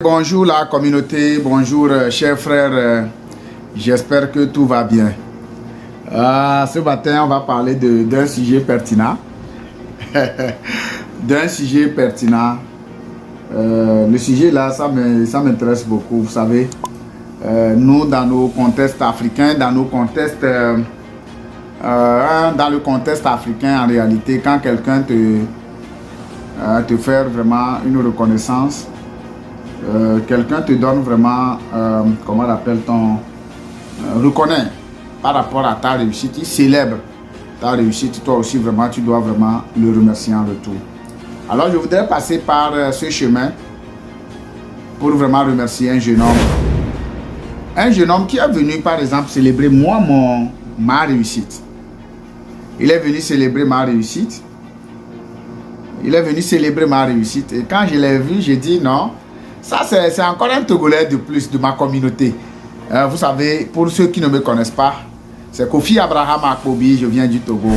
Bonjour la communauté, bonjour chers frères, j'espère que tout va bien. Ce matin, on va parler d'un sujet pertinent. D'un sujet pertinent. Le sujet là, ça m'intéresse beaucoup. Vous savez, nous dans nos contextes africains, dans le contexte africain en réalité, quand quelqu'un te fait vraiment une reconnaissance, quelqu'un te donne vraiment, comment l'appelle-t-on, reconnaît par rapport à ta réussite, il célèbre ta réussite, toi aussi vraiment, tu dois vraiment le remercier en retour. Alors je voudrais passer par ce chemin pour vraiment remercier un jeune homme. Un jeune homme qui est venu par exemple célébrer ma réussite. Il est venu célébrer ma réussite. Il est venu célébrer ma réussite et quand je l'ai vu, j'ai dit non. Ça, c'est encore un Togolais de plus de ma communauté. Vous savez, pour ceux qui ne me connaissent pas, c'est Kofi Abraham Akpobi, je viens du Togo.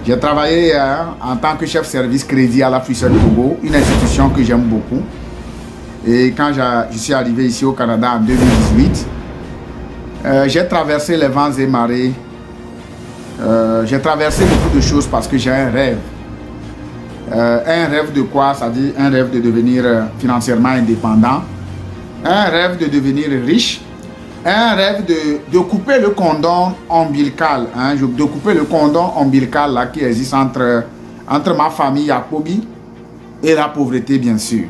J'ai travaillé en tant que chef service crédit à la Fusion Togo, une institution que j'aime beaucoup. Et quand je suis arrivé ici au Canada en 2018, j'ai traversé les vents et marées. J'ai traversé beaucoup de choses parce que j'ai un rêve. Un rêve de quoi? Ça dit un rêve de devenir financièrement indépendant, un rêve de devenir riche, un rêve de couper le cordon ombilical, de couper le cordon ombilical là, qui existe entre ma famille Akpobi et la pauvreté bien sûr.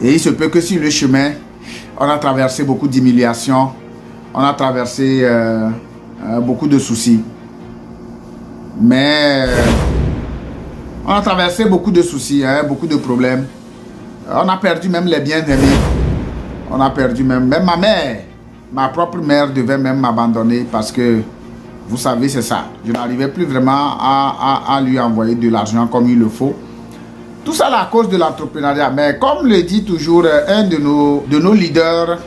Et il se peut que sur le chemin, on a traversé beaucoup d'humiliations, on a traversé beaucoup de soucis, mais on a traversé beaucoup de soucis, beaucoup de problèmes. On a perdu même les bien-aimés. On a perdu même ma mère. Ma propre mère devait même m'abandonner parce que, vous savez, c'est ça. Je n'arrivais plus vraiment à lui envoyer de l'argent comme il le faut. Tout ça là à cause de l'entrepreneuriat. Mais comme le dit toujours un de nos leaders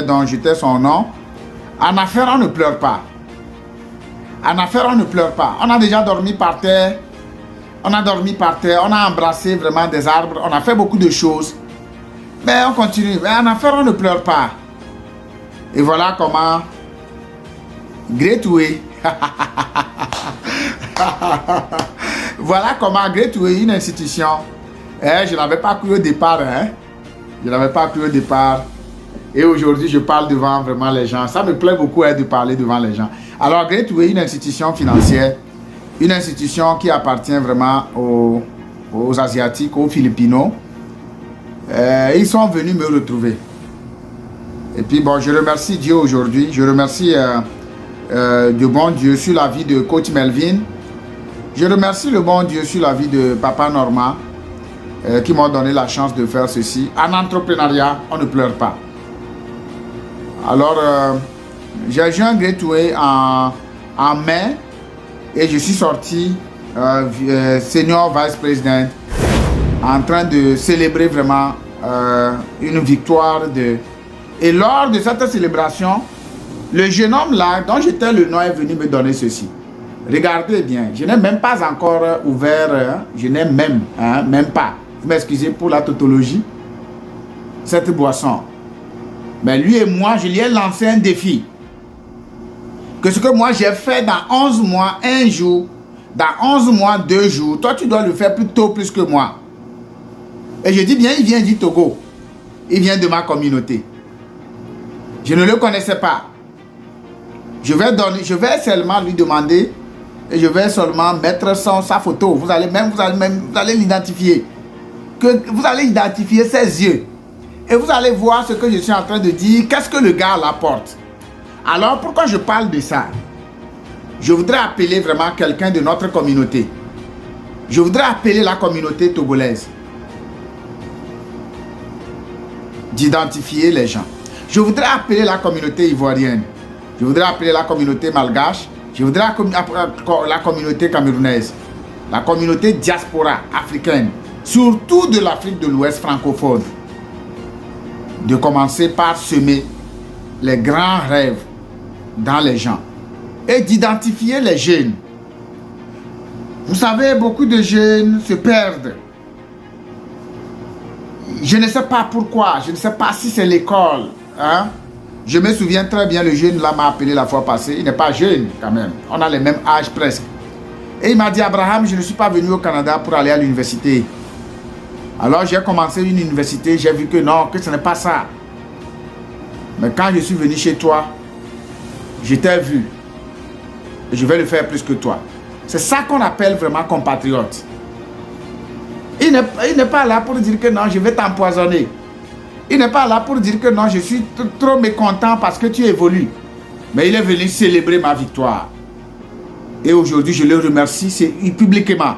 dont j'étais son nom, en affaires, on ne pleure pas. En affaires, on ne pleure pas. On a déjà dormi par terre. On a dormi par terre, on a embrassé vraiment des arbres, on a fait beaucoup de choses. Mais on continue. Mais en affaires, on ne pleure pas. Et voilà comment Great Way. Voilà comment Great Way, une institution. Je n'avais pas cru au départ. Je n'avais pas cru au départ. Et aujourd'hui, je parle devant vraiment les gens. Ça me plaît beaucoup de parler devant les gens. Alors, Great Way, une institution financière. Une institution qui appartient vraiment aux Asiatiques, aux Philippinos. Ils sont venus me retrouver. Et puis bon, je remercie Dieu aujourd'hui. Je remercie le bon Dieu sur la vie de Coach Melvin. Je remercie le bon Dieu sur la vie de Papa Norma qui m'ont donné la chance de faire ceci. En entrepreneuriat, on ne pleure pas. Alors, j'ai joint Great Way en mai. Et je suis sorti senior vice president en train de célébrer vraiment une victoire. Et lors de cette célébration, le jeune homme là, dont j'étais le nom, est venu me donner ceci. Regardez bien, je n'ai même pas encore ouvert, je n'ai même pas, vous m'excusez pour la tautologie, cette boisson. Mais lui et moi, je lui ai lancé un défi. Que ce que moi j'ai fait dans 11 mois, un jour, dans 11 mois, 2 jours, toi tu dois le faire plus que moi. Et je dis bien, il vient du Togo. Il vient de ma communauté. Je ne le connaissais pas. Je vais seulement lui demander et je vais seulement mettre sa photo. Vous allez l'identifier. Vous allez identifier ses yeux. Et vous allez voir ce que je suis en train de dire. Qu'est-ce que le gars apporte? Alors, pourquoi je parle de ça? Je voudrais appeler vraiment quelqu'un de notre communauté. Je voudrais appeler la communauté togolaise. D'identifier les gens. Je voudrais appeler la communauté ivoirienne. Je voudrais appeler la communauté malgache. Je voudrais appeler la communauté camerounaise. La communauté diaspora africaine. Surtout de l'Afrique de l'Ouest francophone. De commencer par semer les grands rêves dans les gens et d'identifier les jeunes. Vous savez, beaucoup de jeunes se perdent. Je ne sais pas pourquoi, je ne sais pas si c'est l'école. Hein? Je me souviens très bien, le jeune là m'a appelé la fois passée. Il n'est pas jeune quand même. On a le même âge presque. Et il m'a dit, Abraham, je ne suis pas venu au Canada pour aller à l'université. Alors j'ai commencé une université, j'ai vu que non, que ce n'est pas ça. Mais quand je suis venu chez toi, je t'ai vu. Et je vais le faire plus que toi. C'est ça qu'on appelle vraiment compatriote. Il n'est pas là pour dire que non, je vais t'empoisonner. Il n'est pas là pour dire que non, je suis trop mécontent parce que tu évolues. Mais il est venu célébrer ma victoire. Et aujourd'hui, je le remercie publiquement.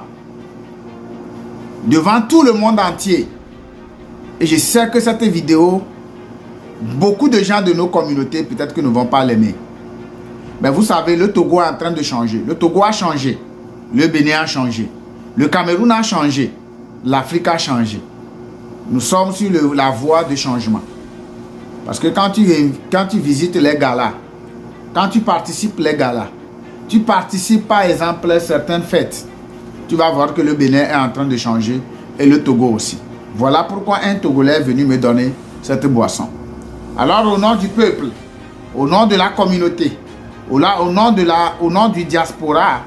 Devant tout le monde entier. Et je sais que cette vidéo, beaucoup de gens de nos communautés, peut-être que ne vont pas l'aimer. Mais vous savez, le Togo est en train de changer. Le Togo a changé. Le Bénin a changé. Le Cameroun a changé. L'Afrique a changé. Nous sommes sur la voie de changement. Parce que quand tu visites les galas, quand tu participes les galas, tu participes par exemple à certaines fêtes, tu vas voir que le Bénin est en train de changer et le Togo aussi. Voilà pourquoi un Togolais est venu me donner cette boisson. Alors au nom du peuple, au nom de la communauté, au nom du diaspora,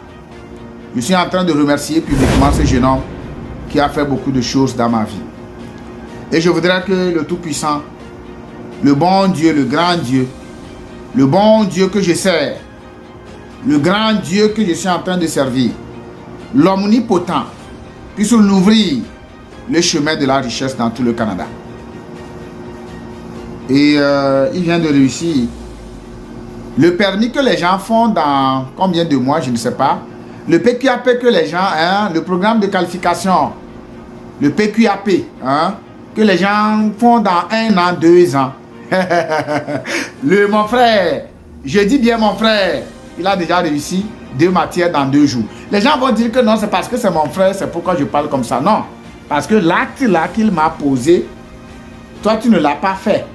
je suis en train de remercier publiquement ce jeune homme qui a fait beaucoup de choses dans ma vie. Et je voudrais que le Tout-Puissant, le bon Dieu, le grand Dieu, le bon Dieu que je sers, le grand Dieu que je suis en train de servir, l'omnipotent, puisse nous ouvrir le chemin de la richesse dans tout le Canada. Et il vient de réussir. Le permis que les gens font dans combien de mois, je ne sais pas. Le PQAP que les gens, hein, le programme de qualification, le PQAP, hein, que les gens font dans 1 an, 2 ans. Mon frère, je dis bien mon frère, il a déjà réussi 2 matières dans 2 jours. Les gens vont dire que non, c'est parce que c'est mon frère, c'est pourquoi je parle comme ça. Non, parce que l'acte là qu'il m'a posé, toi tu ne l'as pas fait.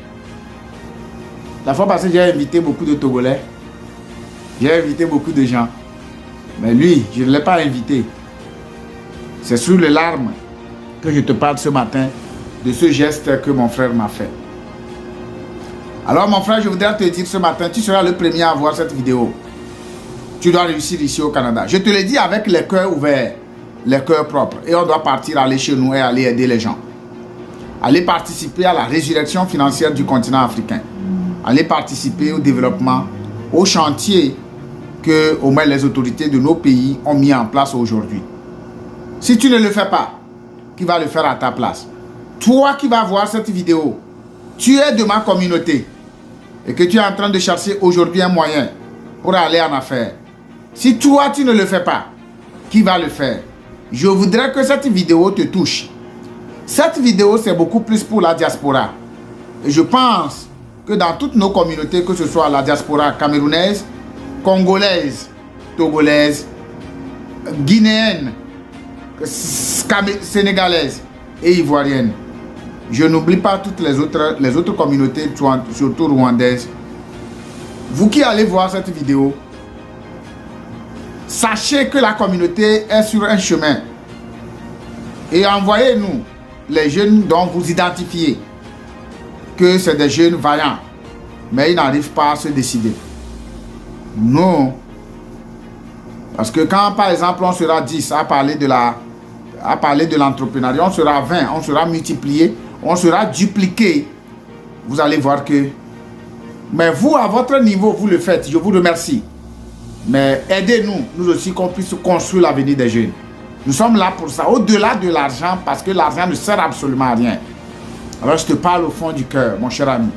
La fois passée, j'ai invité beaucoup de Togolais. J'ai invité beaucoup de gens. Mais lui, je ne l'ai pas invité. C'est sous les larmes que je te parle ce matin de ce geste que mon frère m'a fait. Alors mon frère, je voudrais te dire ce matin, tu seras le premier à voir cette vidéo. Tu dois réussir ici au Canada. Je te le dis avec les cœurs ouverts, les cœurs propres. Et on doit partir, aller chez nous et aller aider les gens. Aller participer à la résurrection financière du continent africain. Aller participer au développement, au chantier que au moins les autorités de nos pays ont mis en place aujourd'hui. Si tu ne le fais pas, qui va le faire à ta place? Toi qui vas voir cette vidéo, tu es de ma communauté et que tu es en train de chercher aujourd'hui un moyen pour aller en affaires. Si toi tu ne le fais pas, qui va le faire? Je voudrais que cette vidéo te touche. Cette vidéo, c'est beaucoup plus pour la diaspora. Et je pense que dans toutes nos communautés, que ce soit la diaspora camerounaise, congolaise, togolaise, guinéenne, sénégalaise et ivoirienne. Je n'oublie pas toutes les autres communautés, surtout rwandaises. Vous qui allez voir cette vidéo, sachez que la communauté est sur un chemin. Et envoyez-nous les jeunes dont vous identifiez que c'est des jeunes vaillants, mais ils n'arrivent pas à se décider. Non. Parce que quand, par exemple, on sera 10 à parler de l'entrepreneuriat, on sera 20, on sera multiplié, on sera dupliqué. Vous allez voir que... Mais vous, à votre niveau, vous le faites. Je vous remercie. Mais aidez-nous, nous aussi, qu'on puisse construire l'avenir des jeunes. Nous sommes là pour ça, au-delà de l'argent, parce que l'argent ne sert absolument à rien. Alors, je te parle au fond du cœur, mon cher ami.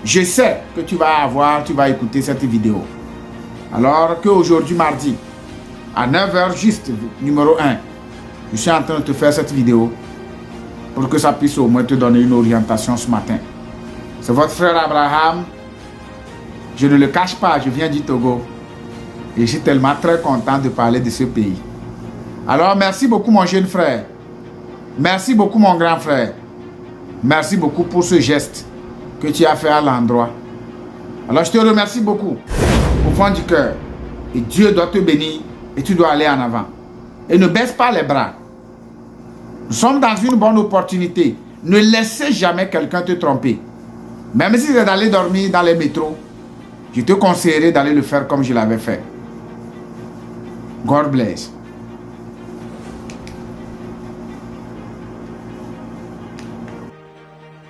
Je sais que tu vas écouter cette vidéo. Alors qu'aujourd'hui, mardi, à 9 h juste, numéro 1, je suis en train de te faire cette vidéo pour que ça puisse au moins te donner une orientation ce matin. C'est votre frère Abraham. Je ne le cache pas, je viens du Togo. Et je suis tellement très content de parler de ce pays. Alors, merci beaucoup mon jeune frère. Merci beaucoup mon grand frère. Merci beaucoup pour ce geste que tu as fait à l'endroit. Alors, je te remercie beaucoup au fond du cœur. Et Dieu doit te bénir et tu dois aller en avant. Et ne baisse pas les bras. Nous sommes dans une bonne opportunité. Ne laissez jamais quelqu'un te tromper. Même si c'est d'aller dormir dans les métros, je te conseillerais d'aller le faire comme je l'avais fait. God bless.